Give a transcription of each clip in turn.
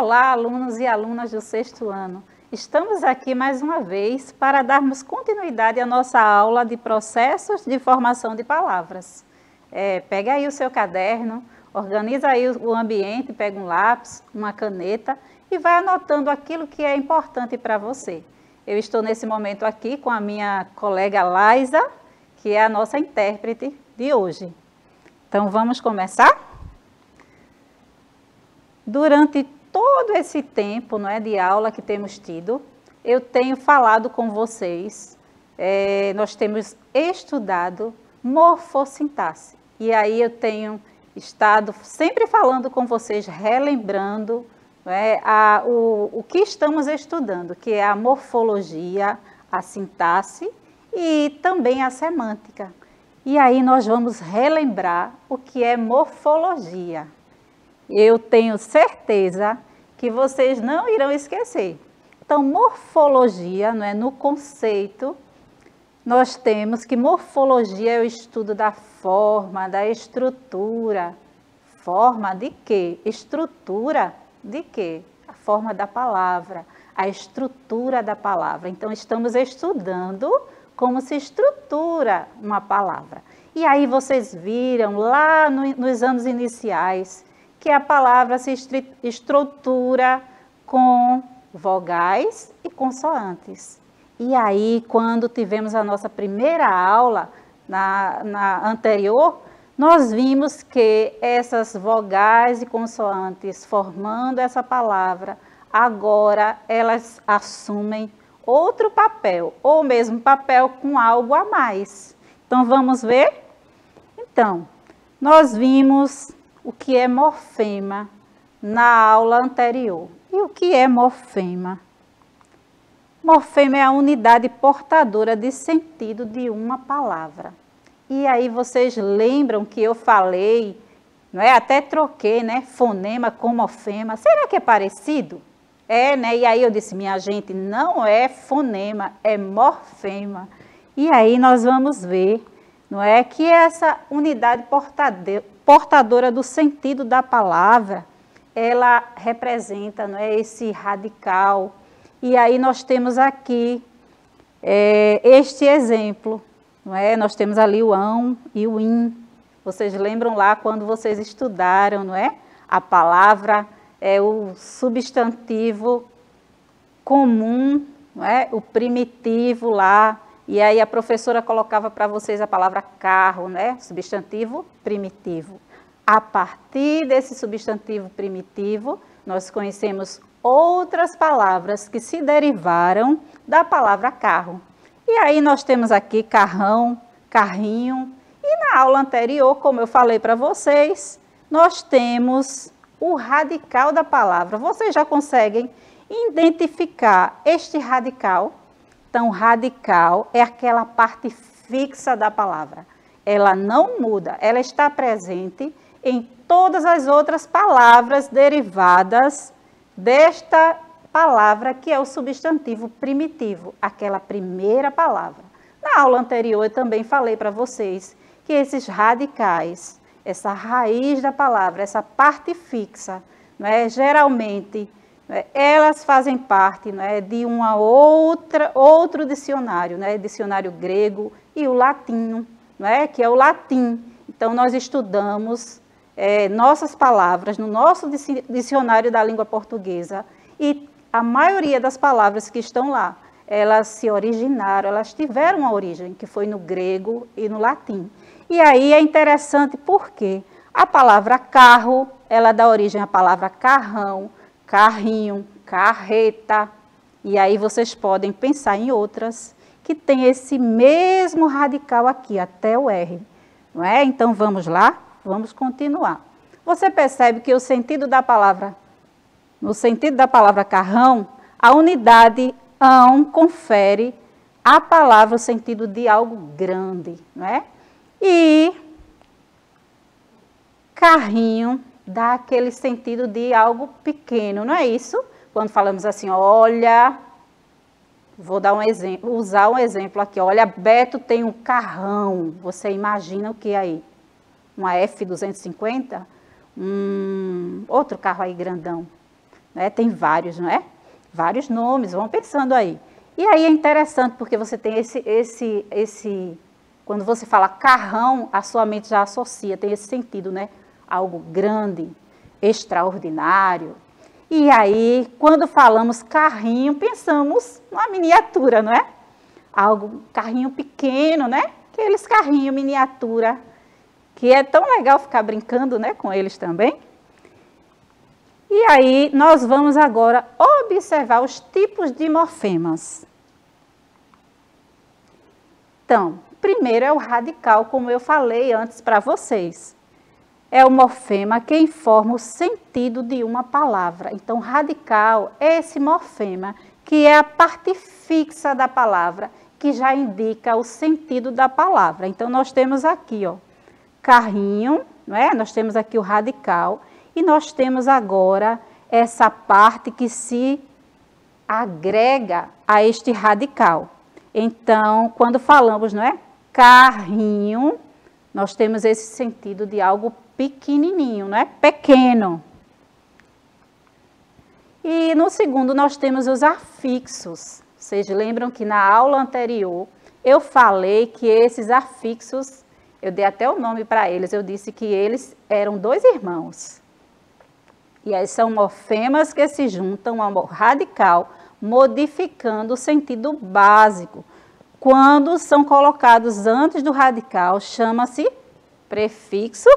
Olá, alunos e alunas do sexto ano. Estamos aqui mais uma vez para darmos continuidade à nossa aula de processos de formação de palavras. Pega aí o seu caderno, organiza aí o ambiente, pega um lápis, uma caneta e vai anotando aquilo que é importante para você. Eu estou nesse momento aqui com a minha colega Laisa, que é a nossa intérprete de hoje. Então vamos começar? Durante todo esse tempo, de aula que temos tido, eu tenho falado com vocês, nós temos estudado morfossintaxe. E aí eu tenho estado sempre falando com vocês, relembrando o que estamos estudando, que é a morfologia, a sintaxe e também a semântica. E aí nós vamos relembrar o que é morfologia. Eu tenho certeza que vocês não irão esquecer. Então, morfologia, no conceito, nós temos que morfologia é o estudo da forma, da estrutura. Forma de quê? Estrutura de quê? A forma da palavra, a estrutura da palavra. Então, estamos estudando como se estrutura uma palavra. E aí vocês viram lá nos anos iniciais que a palavra se estrutura com vogais e consoantes. E aí, quando tivemos a nossa primeira aula, na anterior, nós vimos que essas vogais e consoantes formando essa palavra, agora elas assumem outro papel, ou o mesmo papel com algo a mais. Então, vamos ver? Então, nós vimos o que é morfema na aula anterior. E o que é morfema? Morfema é a unidade portadora de sentido de uma palavra. E aí vocês lembram que eu falei, até troquei, fonema com morfema. Será que é parecido? E aí eu disse, minha gente, não é fonema, é morfema. E aí nós vamos ver, que essa unidade portadora do sentido da palavra, ela representa esse radical. E aí nós temos aqui este exemplo, nós temos ali o ão e o in. Vocês lembram lá quando vocês estudaram, a palavra é o substantivo comum, o primitivo lá. E aí a professora colocava para vocês a palavra carro, substantivo primitivo. A partir desse substantivo primitivo, nós conhecemos outras palavras que se derivaram da palavra carro. E aí nós temos aqui carrão, carrinho. E na aula anterior, como eu falei para vocês, nós temos o radical da palavra. Vocês já conseguem identificar este radical? Então, radical é aquela parte fixa da palavra. Ela não muda, ela está presente em todas as outras palavras derivadas desta palavra que é o substantivo primitivo, aquela primeira palavra. Na aula anterior eu também falei para vocês que esses radicais, essa raiz da palavra, essa parte fixa, geralmente elas fazem parte de outro dicionário, dicionário grego e o latino, que é o latim. Então, nós estudamos nossas palavras no nosso dicionário da língua portuguesa e a maioria das palavras que estão lá, elas se originaram, elas tiveram uma origem, que foi no grego e no latim. E aí é interessante porque a palavra carro, ela dá origem à palavra carrão, carrinho, carreta, e aí vocês podem pensar em outras que tem esse mesmo radical aqui, até o R, Então, vamos lá? Vamos continuar. Você percebe que no sentido da palavra carrão, a unidade ão confere à palavra o sentido de algo grande, E carrinho dá aquele sentido de algo pequeno, não é isso? Quando falamos assim, olha, vou dar um exemplo, usar um exemplo aqui, olha, Beto tem um carrão, você imagina o que aí? Uma F250? Outro carro aí grandão, né? Tem vários, não é? Vários nomes, vão pensando aí. E aí é interessante porque você tem quando você fala carrão, a sua mente já associa, tem esse sentido, né? Algo grande, extraordinário. E aí, quando falamos carrinho, pensamos numa miniatura, não é? Carrinho pequeno, né? Aqueles carrinhos miniatura, que é tão legal ficar brincando, né, com eles também. E aí, nós vamos agora observar os tipos de morfemas. Então, primeiro é o radical, como eu falei antes para vocês. É o morfema que informa o sentido de uma palavra. Então, radical é esse morfema que é a parte fixa da palavra, que já indica o sentido da palavra. Então, nós temos aqui, ó, carrinho, não é? Nós temos aqui o radical e nós temos agora essa parte que se agrega a este radical. Então, quando falamos, não é? Carrinho, nós temos esse sentido de algo pequenininho, não é? Pequeno. E no segundo nós temos os afixos. Vocês lembram que na aula anterior eu falei que esses afixos, eu dei até o nome para eles, eu disse que eles eram 2 irmãos. E aí são morfemas que se juntam ao radical, modificando o sentido básico. Quando são colocados antes do radical, chama-se prefixo,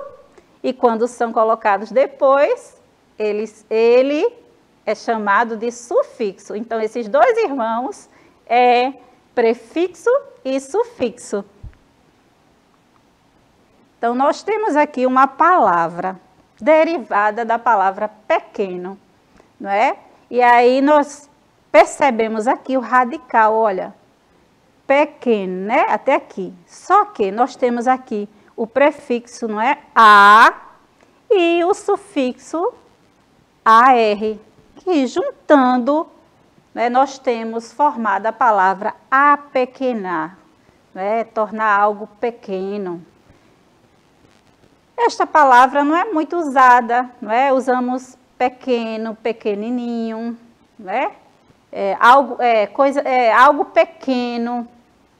e quando são colocados depois, ele é chamado de sufixo. Então, esses 2 irmãos é prefixo e sufixo. Então, nós temos aqui uma palavra derivada da palavra pequeno, não é? E aí nós percebemos aqui o radical, olha, pequeno, né? Até aqui. Só que nós temos aqui o prefixo, não é? A e o sufixo AR, que juntando, né, nós temos formado a palavra apequenar, né? Tornar algo pequeno. Esta palavra não é muito usada, não é? Usamos pequeno, pequenininho, né? Algo pequeno,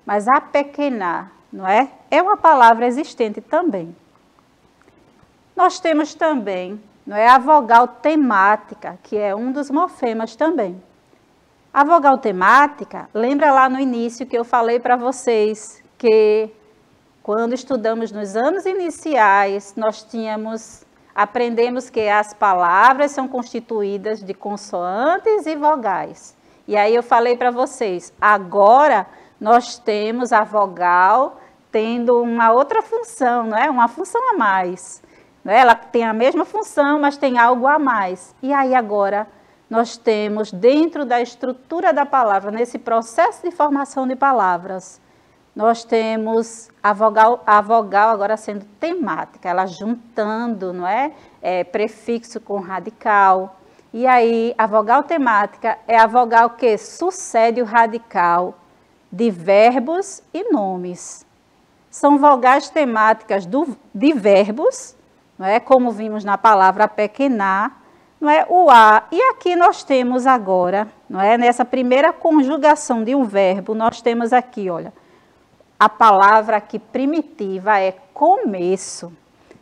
mas apequenar, não é? É uma palavra existente também. Nós temos também, não é, a vogal temática, que é um dos morfemas também. A vogal temática, lembra lá no início que eu falei para vocês que quando estudamos nos anos iniciais, aprendemos que as palavras são constituídas de consoantes e vogais. E aí eu falei para vocês, agora nós temos a vogal tendo uma outra função, não é? Uma função a mais. Não é? Ela tem a mesma função, mas tem algo a mais. E aí agora nós temos dentro da estrutura da palavra, nesse processo de formação de palavras, nós temos a vogal agora sendo temática, ela juntando, não é? Prefixo com radical. E aí, a vogal temática é a vogal que sucede o radical de verbos e nomes. São vogais temáticas de verbos, não é? Como vimos na palavra apequenar, não é? O A. E aqui nós temos agora, não é? Nessa primeira conjugação de um verbo, nós temos aqui, olha, a palavra aqui primitiva é começo,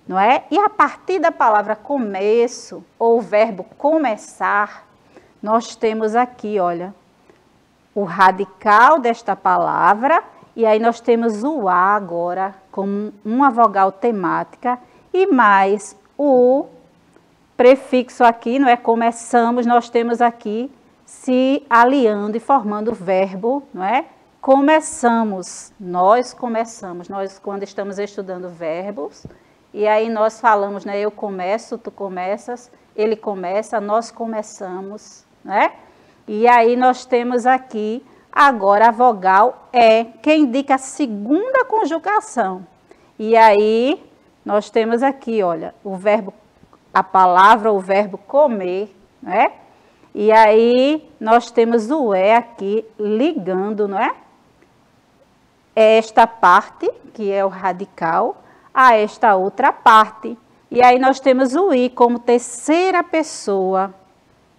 não é? E a partir da palavra começo, ou o verbo começar, nós temos aqui, olha, o radical desta palavra, e aí nós temos o A agora, como uma vogal temática, e mais o prefixo aqui, não é? Começamos, nós temos aqui se aliando e formando o verbo, não é? Começamos, nós quando estamos estudando verbos, e aí nós falamos, né, eu começo, tu começas, ele começa, nós começamos, né? E aí nós temos aqui, agora a vogal é, que indica a segunda conjugação. E aí nós temos aqui, olha, o verbo, a palavra, o verbo comer, né? E aí nós temos o é aqui ligando, não é? Esta parte, que é o radical, a esta outra parte. E aí nós temos o i como terceira pessoa,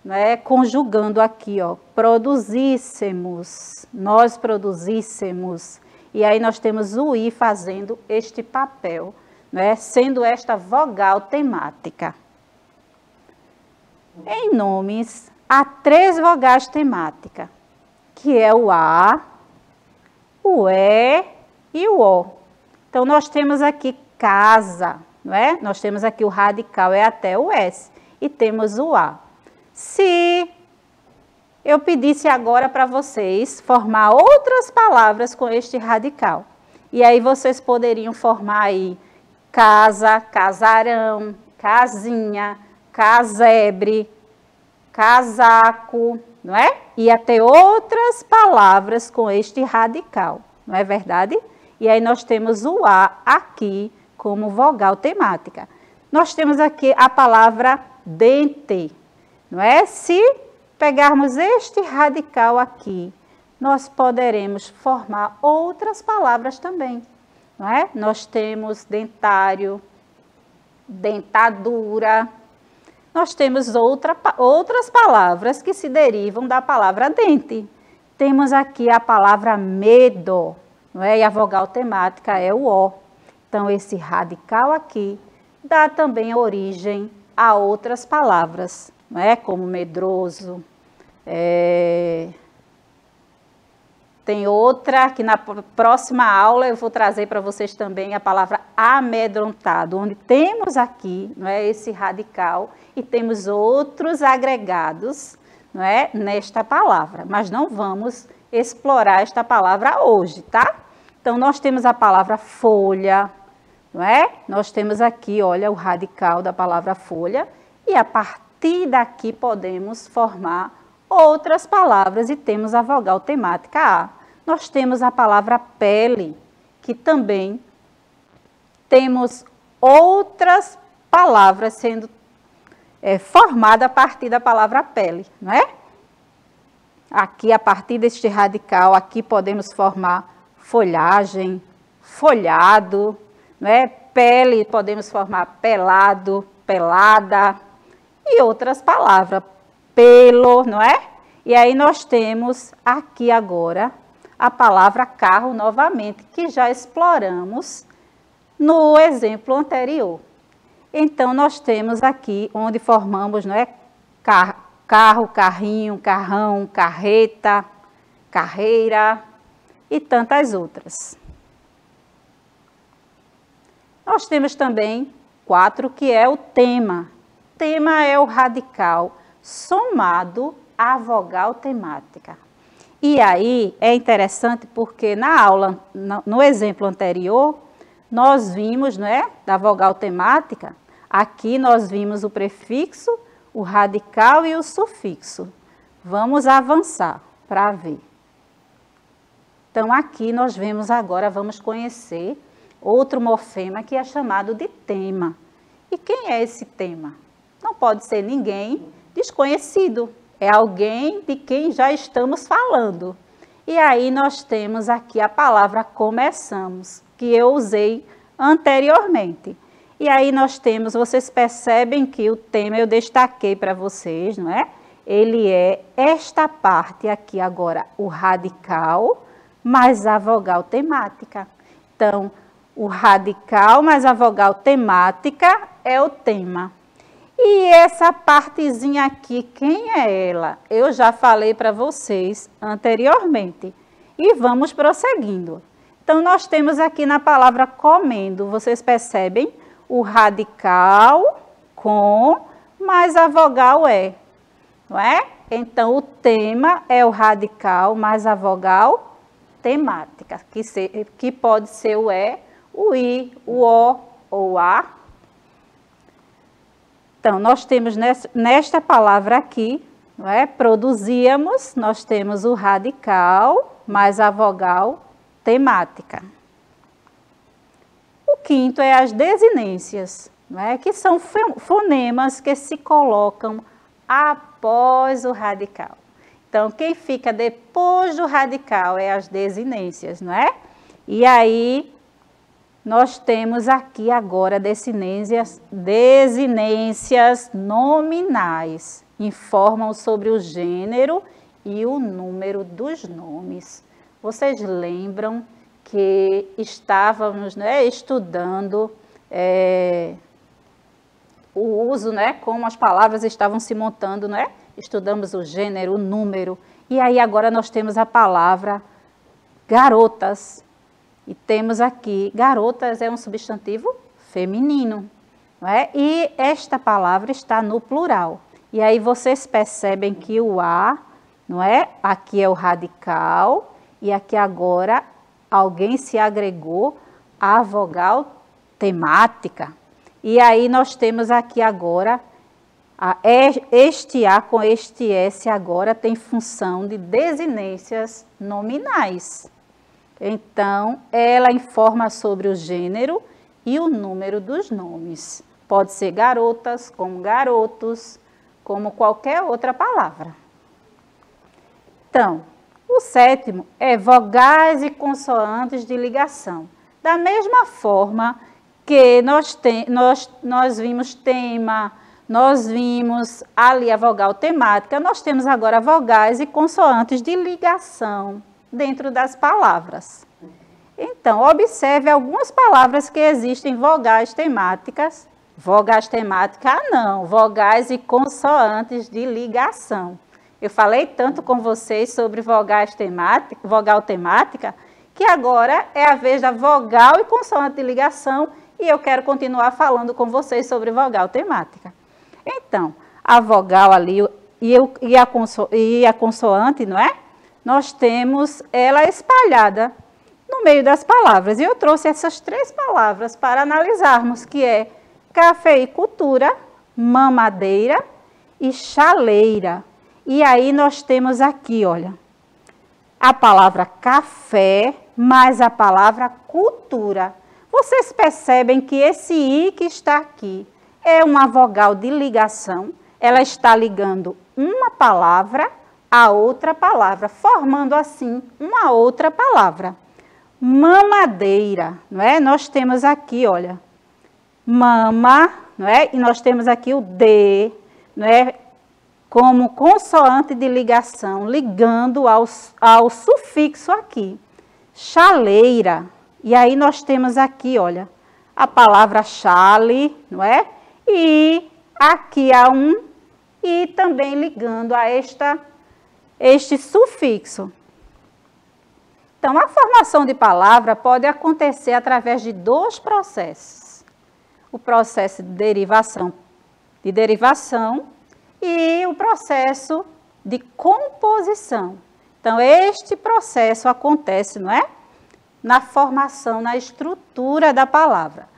né, conjugando aqui, ó, produzíssemos, nós produzíssemos. E aí nós temos o I fazendo este papel, né, sendo esta vogal temática. Em nomes, há 3 vogais temáticas, que é o A, o E e o O. Então, nós temos aqui casa, não é? Nós temos aqui o radical, é até o S, e temos o A. Se eu pedisse agora para vocês formar outras palavras com este radical, e aí vocês poderiam formar aí casa, casarão, casinha, casebre, casaco, não é? E até outras palavras com este radical, não é verdade? E aí nós temos o A aqui como vogal temática. Nós temos aqui a palavra dente, não é? Se pegarmos este radical aqui, nós poderemos formar outras palavras também, não é? Nós temos dentário, dentadura. Nós temos outras palavras que se derivam da palavra dente. Temos aqui a palavra medo, não é? E a vogal temática é o O. Então, esse radical aqui dá também origem a outras palavras, não é? Como medroso. Tem outra que na próxima aula eu vou trazer para vocês também a palavra amedrontado, onde temos aqui, não é, esse radical e temos outros agregados, não é, nesta palavra, mas não vamos explorar esta palavra hoje, tá? Então, nós temos a palavra folha, não é? Nós temos aqui, olha, o radical da palavra folha e a partir daqui podemos formar outras palavras e temos a vogal temática A. Nós temos a palavra pele, que também temos outras palavras sendo formadas a partir da palavra pele, não é? Aqui, a partir deste radical, aqui podemos formar folhagem, folhado, não é? Pele, podemos formar pelado, pelada e outras palavras, pelo, não é? E aí nós temos aqui agora a palavra carro novamente, que já exploramos no exemplo anterior. Então, nós temos aqui onde formamos, não é? Carro, carrinho, carrão, carreta, carreira e tantas outras. Nós temos também 4, que é o tema. Tema é o radical somado à vogal temática. E aí é interessante porque na aula, no exemplo anterior, nós vimos, não é, da vogal temática, aqui nós vimos o prefixo, o radical e o sufixo. Vamos avançar para ver. Então, aqui nós vemos agora, vamos conhecer outro morfema que é chamado de tema. E quem é esse tema? Não pode ser ninguém desconhecido. É alguém de quem já estamos falando. E aí nós temos aqui a palavra começamos, que eu usei anteriormente. E aí nós temos, vocês percebem que o tema eu destaquei para vocês, não é? Ele é esta parte aqui agora, o radical, mais a vogal temática. Então, o radical mais a vogal temática é o tema. E essa partezinha aqui, quem é ela? Eu já falei para vocês anteriormente. E vamos prosseguindo. Então, nós temos aqui na palavra comendo, vocês percebem? O radical com, mais a vogal é, não é? Então, o tema é o radical mais a vogal temática, que pode ser o E, o I, o O ou A. Então, nós temos nesta palavra aqui, não é? Produzíamos, nós temos o radical mais a vogal temática. O quinto é as desinências, não é? Que são fonemas que se colocam após o radical. Então, quem fica depois do radical é as desinências, não é? E aí, nós temos aqui agora desinências nominais. informam sobre o gênero e o número dos nomes. Vocês lembram que estávamos, né, estudando o uso, né, como as palavras estavam se montando, né? Estudamos o gênero, o número, e aí agora nós temos a palavra garotas. E temos aqui, garotas é um substantivo feminino, não é? E esta palavra está no plural. E aí vocês percebem que o A, não é? Aqui é o radical, e aqui agora alguém se agregou à vogal temática. E aí nós temos aqui agora, este A com este S agora tem função de desinências nominais. Então, ela informa sobre o gênero e o número dos nomes. Pode ser garotas, como garotos, como qualquer outra palavra. Então, o sétimo é vogais e consoantes de ligação. Da mesma forma que nós vimos tema, nós vimos ali a vogal temática, nós temos agora vogais e consoantes de ligação dentro das palavras. Então, observe algumas palavras que existem vogais temáticas. Vogais temáticas, não, vogais e consoantes de ligação. Eu falei tanto com vocês sobre vogal temática, que agora é a vez da vogal e consoante de ligação, e eu quero continuar falando com vocês sobre vogal temática. Então, a vogal ali e a consoante, não é? Nós temos ela espalhada no meio das palavras. E eu trouxe essas 3 palavras para analisarmos, que é cafeicultura, mamadeira e chaleira. E aí nós temos aqui, olha, a palavra café mais a palavra cultura. Vocês percebem que esse I que está aqui é uma vogal de ligação. Ela está ligando uma palavra a outra palavra, formando assim uma outra palavra. Mamadeira, não é? Nós temos aqui, olha, mama, não é? E nós temos aqui o D, não é? Como consoante de ligação, ligando ao sufixo aqui. Chaleira. E aí nós temos aqui, olha, a palavra chale, não é? E aqui há um I também ligando a este sufixo. Então, a formação de palavra pode acontecer através de 2 processos. O processo de derivação e o processo de composição. Então, este processo acontece, não é? Na formação, na estrutura da palavra.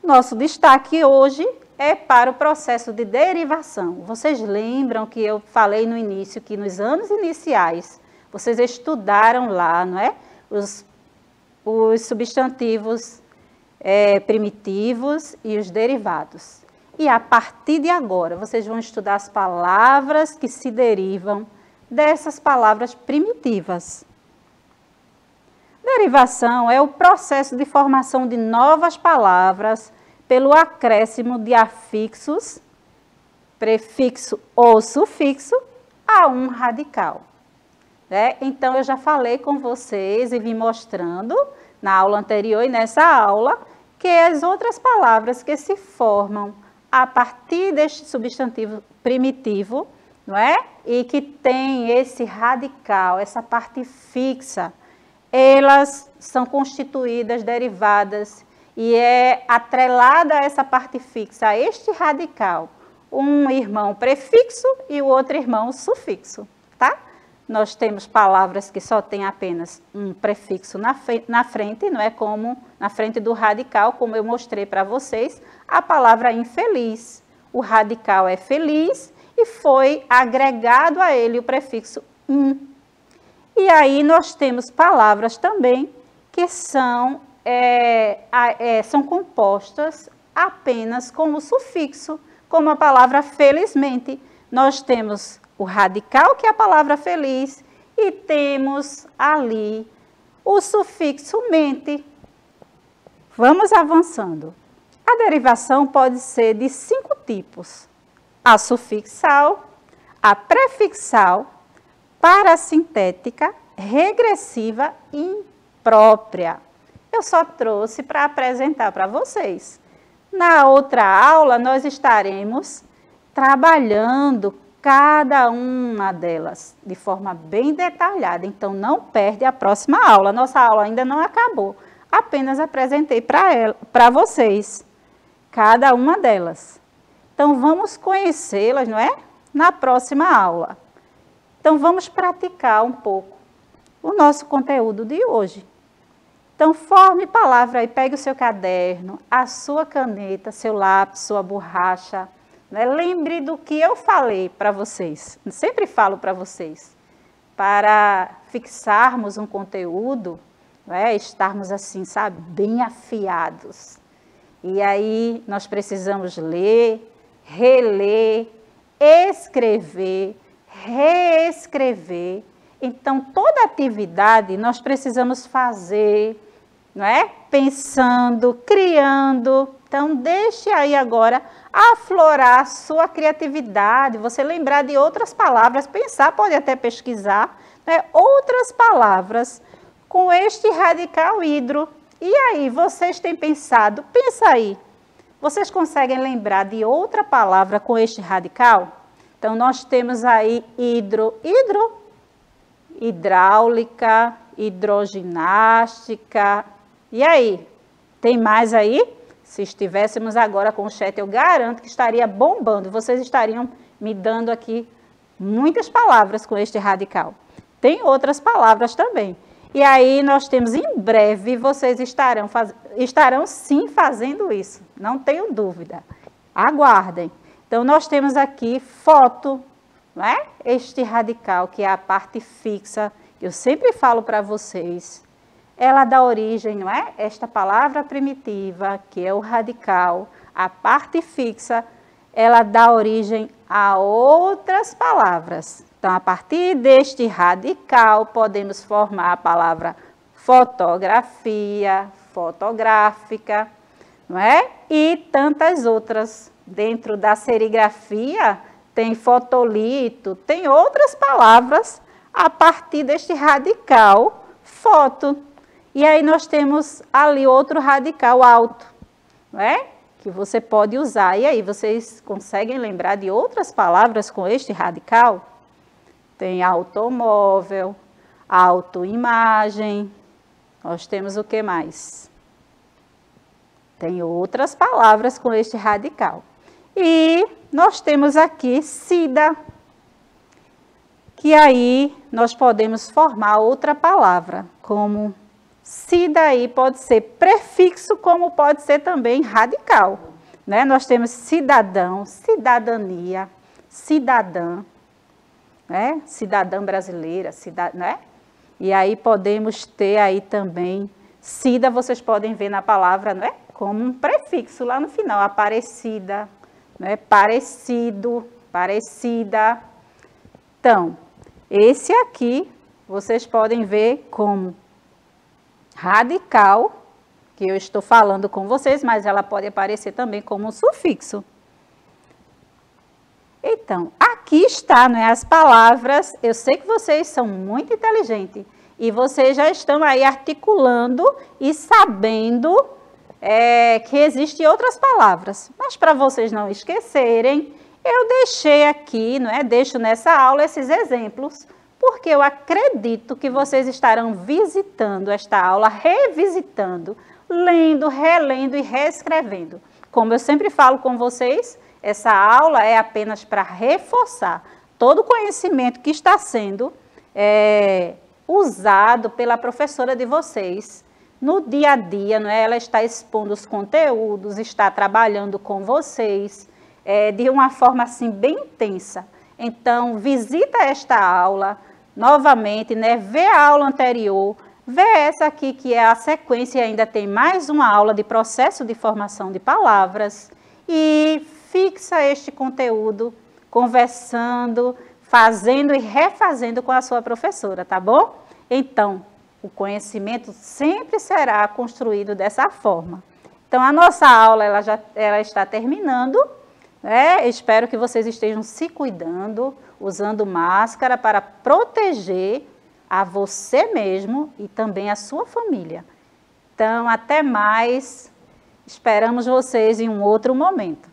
Nosso destaque hoje é para o processo de derivação. Vocês lembram que eu falei no início, que nos anos iniciais, vocês estudaram lá, não é? Os substantivos primitivos e os derivados. E a partir de agora, vocês vão estudar as palavras que se derivam dessas palavras primitivas. Derivação é o processo de formação de novas palavras pelo acréscimo de afixos, prefixo ou sufixo, a um radical. Né? Então, eu já falei com vocês e vim mostrando na aula anterior e nessa aula que as outras palavras que se formam a partir deste substantivo primitivo, não é? E que tem esse radical, essa parte fixa, elas são constituídas, derivadas, e é atrelada a essa parte fixa, a este radical, um irmão prefixo e o outro irmão sufixo, tá? Nós temos palavras que só tem apenas um prefixo na frente, não é? Como na frente do radical, como eu mostrei para vocês, a palavra infeliz. O radical é feliz e foi agregado a ele o prefixo in. E aí nós temos palavras também que são compostas apenas com o sufixo, como a palavra felizmente. Nós temos o radical, que é a palavra feliz, e temos ali o sufixo mente. Vamos avançando. A derivação pode ser de 5 tipos: a sufixal, a prefixal, parasintética, regressiva e imprópria. Eu só trouxe para apresentar para vocês. Na outra aula, nós estaremos trabalhando cada uma delas de forma bem detalhada. Então, não perde a próxima aula. Nossa aula ainda não acabou. Apenas apresentei para vocês cada uma delas. Então, vamos conhecê-las, não é? Na próxima aula. Então, vamos praticar um pouco o nosso conteúdo de hoje. Então, forme palavra aí, pegue o seu caderno, a sua caneta, seu lápis, sua borracha. Né? Lembre do que eu falei para vocês, eu sempre falo para vocês, para fixarmos um conteúdo, né? Estarmos assim, sabe, bem afiados. E aí nós precisamos ler, reler, escrever, reescrever. Então, toda atividade nós precisamos fazer, não é? Pensando, criando. Então, deixe aí agora aflorar a sua criatividade, você lembrar de outras palavras, pensar, pode até pesquisar, né? Outras palavras com este radical hidro. E aí, vocês têm pensado? Pensa aí, vocês conseguem lembrar de outra palavra com este radical? Então, nós temos aí hidráulica, hidroginástica. E aí, tem mais aí? Se estivéssemos agora com o chat, eu garanto que estaria bombando. Vocês estariam me dando aqui muitas palavras com este radical. Tem outras palavras também. E aí nós temos, em breve, vocês estarão sim fazendo isso. Não tenho dúvida. Aguardem. Então, nós temos aqui foto, não é? Este radical, que é a parte fixa, que eu sempre falo para vocês. Ela dá origem, não é? Esta palavra primitiva, que é o radical, a parte fixa, ela dá origem a outras palavras. Então, a partir deste radical, podemos formar a palavra fotografia, fotográfica, não é? E tantas outras. Dentro da serigrafia, tem fotolito, tem outras palavras a partir deste radical, foto. E aí nós temos ali outro radical alto, não é? Que você pode usar. E aí, vocês conseguem lembrar de outras palavras com este radical? Tem automóvel, autoimagem. Nós temos o que mais? Tem outras palavras com este radical. E nós temos aqui sida, que aí nós podemos formar outra palavra, como sida aí pode ser prefixo, como pode ser também radical. Né? Nós temos cidadão, cidadania, cidadã, né? Cidadã brasileira, né? E aí podemos ter aí também, sida, vocês podem ver na palavra, né? Como um prefixo lá no final, aparecida, né? Parecido, parecida. Então, esse aqui, vocês podem ver como radical, que eu estou falando com vocês, mas ela pode aparecer também como um sufixo. Então, aqui está, né, as palavras. Eu sei que vocês são muito inteligentes e vocês já estão aí articulando e sabendo que existem outras palavras. Mas para vocês não esquecerem, eu deixei aqui, não é? Deixo nessa aula esses exemplos, porque eu acredito que vocês estarão visitando esta aula, revisitando, lendo, relendo e reescrevendo. Como eu sempre falo com vocês, essa aula é apenas para reforçar todo o conhecimento que está sendo usado pela professora de vocês no dia a dia, não é? Ela está expondo os conteúdos, está trabalhando com vocês de uma forma assim bem intensa. Então, visita esta aula novamente, né? Vê a aula anterior, vê essa aqui que é a sequência e ainda tem mais uma aula de processo de formação de palavras e fixa este conteúdo conversando, fazendo e refazendo com a sua professora, tá bom? Então, o conhecimento sempre será construído dessa forma. Então, a nossa aula ela está terminando Espero que vocês estejam se cuidando, usando máscara para proteger a você mesmo e também a sua família. Então, até mais. Esperamos vocês em um outro momento.